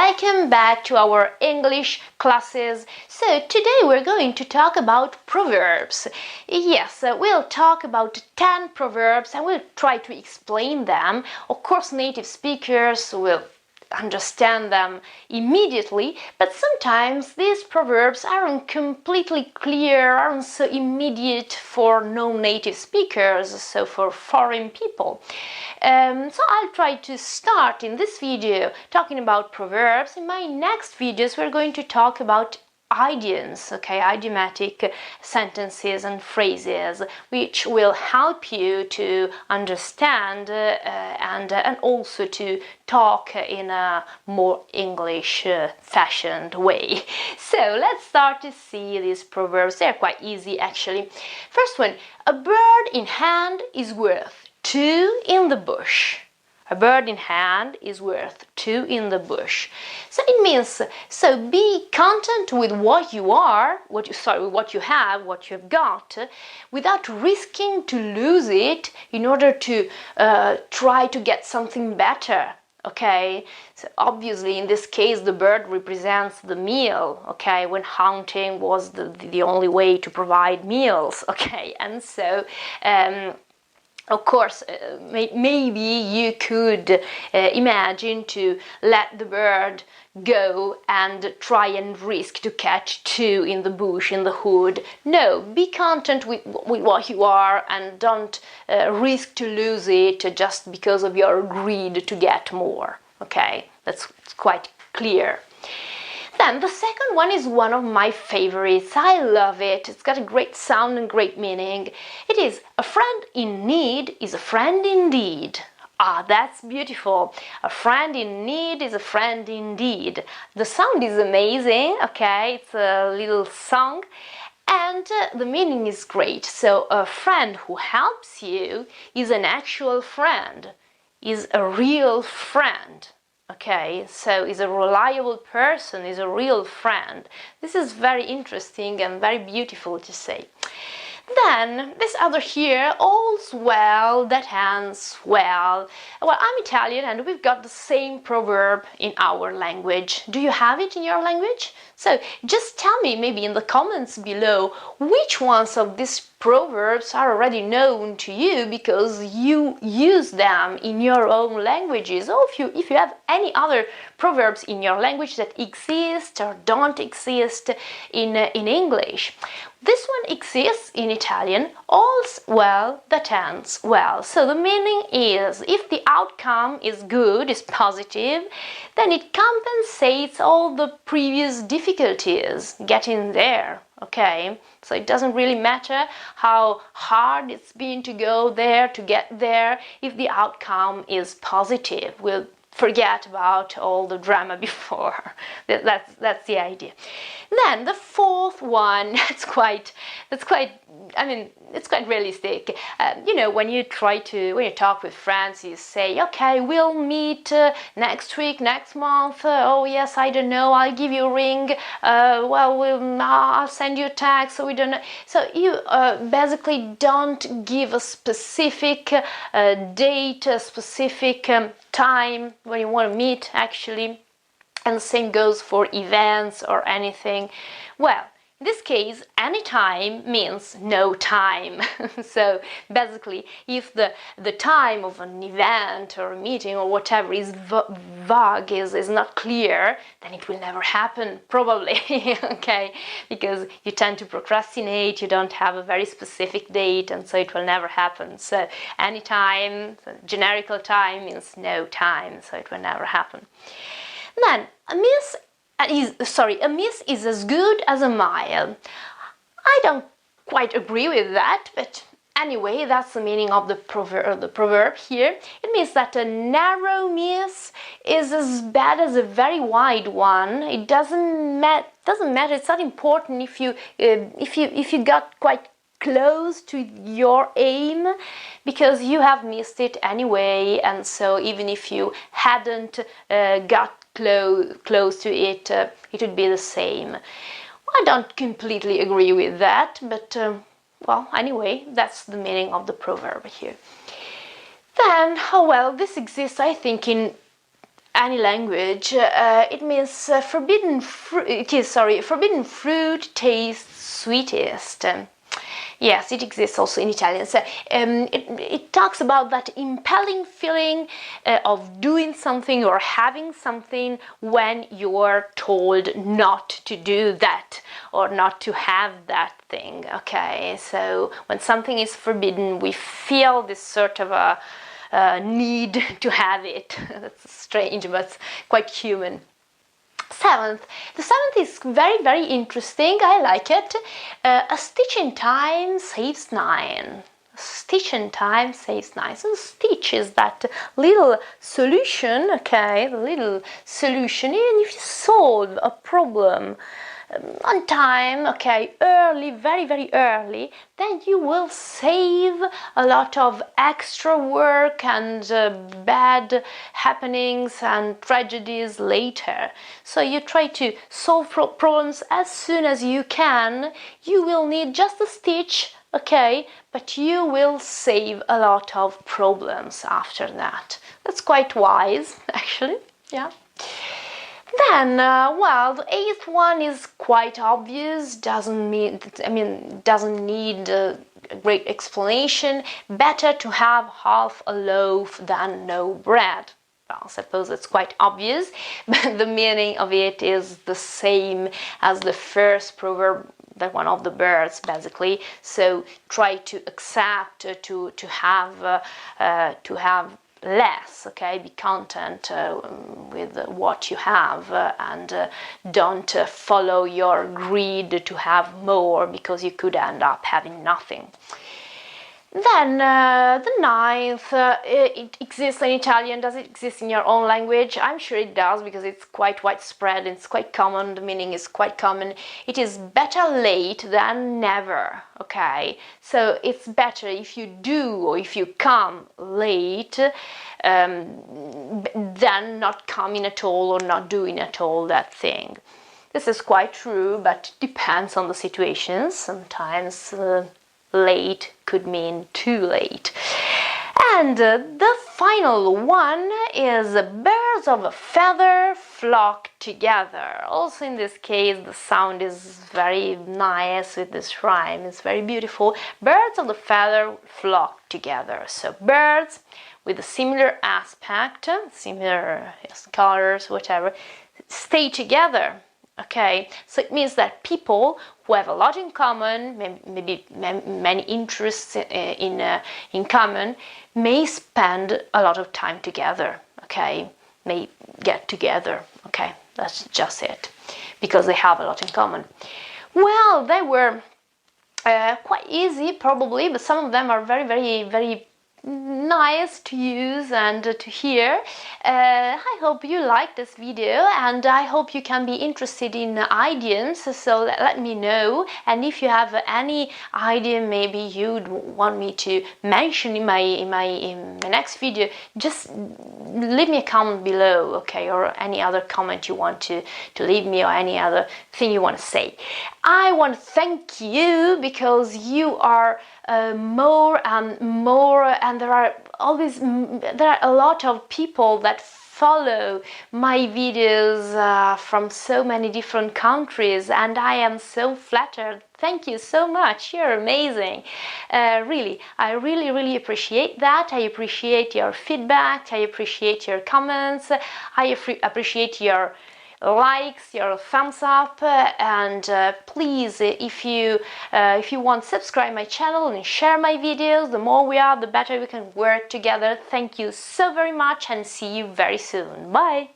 welcome back to our English classes. So today we're going to talk about proverbs. Yes, we'll talk about 10 proverbs and we'll try to explain them. Of course, native speakers will understand them immediately, but sometimes these proverbs aren't completely clear, aren't so immediate for non-native speakers, so for foreign people. So I'll try to start in this video talking about proverbs. In my next videos we're going to talk about idioms, idiomatic sentences and phrases, which will help you to understand and also to talk in a more English fashioned way. So let's start to see these proverbs. They're quite easy actually. First one, a bird in hand is worth two in the bush. A bird in hand is worth two in the bush. So it means, so be content with what you are, what you have got, without risking to lose it in order to try to get something better. Okay, so obviously in this case the bird represents the meal, okay, when hunting was the only way to provide meals, okay, and so of course, maybe you could imagine to let the bird go and try and risk to catch two in the bush, in the hood. No, be content with what you are and don't risk to lose it just because of your greed to get more. Okay, that's quite clear. Then the second one is one of my favorites. I love it. It's got a great sound and great meaning. It is, a friend in need is a friend indeed. Ah, that's beautiful. A friend in need is a friend indeed. The sound is amazing, okay? It's a little song. And the meaning is great. So a friend who helps you is an actual friend, is a real friend. Okay, so is a reliable person, is a real friend. This is very interesting and very beautiful to say. Then, this other here, all's well that ends well. Well, I'm Italian and we've got the same proverb in our language. Do you have it in your language? So, just tell me maybe in the comments below which ones of these proverbs are already known to you because you use them in your own languages, or if you have any other proverbs in your language that exist or don't exist in English. This one exists in Italian, all's well that ends well. So the meaning is, if the outcome is good, is positive, then it compensates all the previous difficulties getting there. Okay, so it doesn't really matter how hard it's been to go there, to get there, if the outcome is positive. We'll forget about all the drama before. That's the idea. Then the fourth one, it's quite realistic. When you talk with friends, you say, okay, we'll meet next week, next month. Oh yes, I don't know, I'll give you a ring. I'll send you a text. So we don't know. So you basically don't give a specific date, a specific time when you want to meet actually. And the same goes for events or anything. Well, in this case, any time means no time. So basically, if the time of an event or a meeting or whatever is vague, is not clear, then it will never happen, probably, okay? Because you tend to procrastinate, you don't have a very specific date, and so it will never happen. So any time, generical time means no time, so it will never happen. Then, a miss is as good as a mile. I don't quite agree with that, but anyway, that's the meaning of the proverb here. It means that a narrow miss is as bad as a very wide one. It doesn't matter. It's not important if you got quite close to your aim, because you have missed it anyway, and so even if you hadn't got close to it, it would be the same. I don't completely agree with that, but anyway, that's the meaning of the proverb here. Then, this exists, I think, in any language, it means forbidden fruit tastes sweetest. Yes, it exists also in Italian. So it talks about that impelling feeling of doing something or having something when you're told not to do that or not to have that thing. Okay, so when something is forbidden, we feel this sort of a need to have it. That's strange, but quite human. The seventh is very, very interesting. I like it. A stitch in time saves 9. A stitch in time saves 9. So the stitch is that little solution, okay, the little solution. Even if you solve a problem on time, okay, early, very, very early, then you will save a lot of extra work and bad happenings and tragedies later. So you try to solve problems as soon as you can. You will need just a stitch, okay, but you will save a lot of problems after that. That's quite wise, actually, yeah. Then, well, the 8th one is quite obvious, doesn't need a great explanation. Better to have half a loaf than no bread. Well, I suppose it's quite obvious, but the meaning of it is the same as the first proverb, that one of the birds, basically. So try to accept, to have less, okay, be content with what you have, and don't follow your greed to have more, because you could end up having nothing. Then the 9th, it exists in Italian. Does it exist in your own language? I'm sure it does, because it's quite widespread, it's quite common, the meaning is quite common. It is better late than never, okay? So it's better if you do or if you come late than not coming at all or not doing at all that thing. This is quite true, but it depends on the situation. Sometimes late could mean too late. And the final one is birds of a feather flock together. Also in this case the sound is very nice with this rhyme, it's very beautiful. Birds of the feather flock together. So birds with a similar aspect, similar colors, whatever, stay together. Okay, so it means that people who have a lot in common, maybe many interests in common, may spend a lot of time together, okay, may get together, okay, that's just it, because they have a lot in common. Well, they were quite easy, probably, but some of them are very, very, very nice to use and to hear. I hope you like this video, and I hope you can be interested in idioms, so let me know. And if you have any idiom maybe you'd want me to mention in my next video, just leave me a comment below, okay, or any other comment you want to leave me, or any other thing you want to say. I want to thank you, because you are more and more, and there are a lot of people that follow my videos from so many different countries, and I am so flattered. Thank you so much, you're amazing. Really, I really appreciate that. I appreciate your feedback, I appreciate your comments, I appreciate your likes, your thumbs up, and please, if you want, subscribe my channel and share my videos. The more we are, the better we can work together. Thank you so very much, and see you very soon. Bye.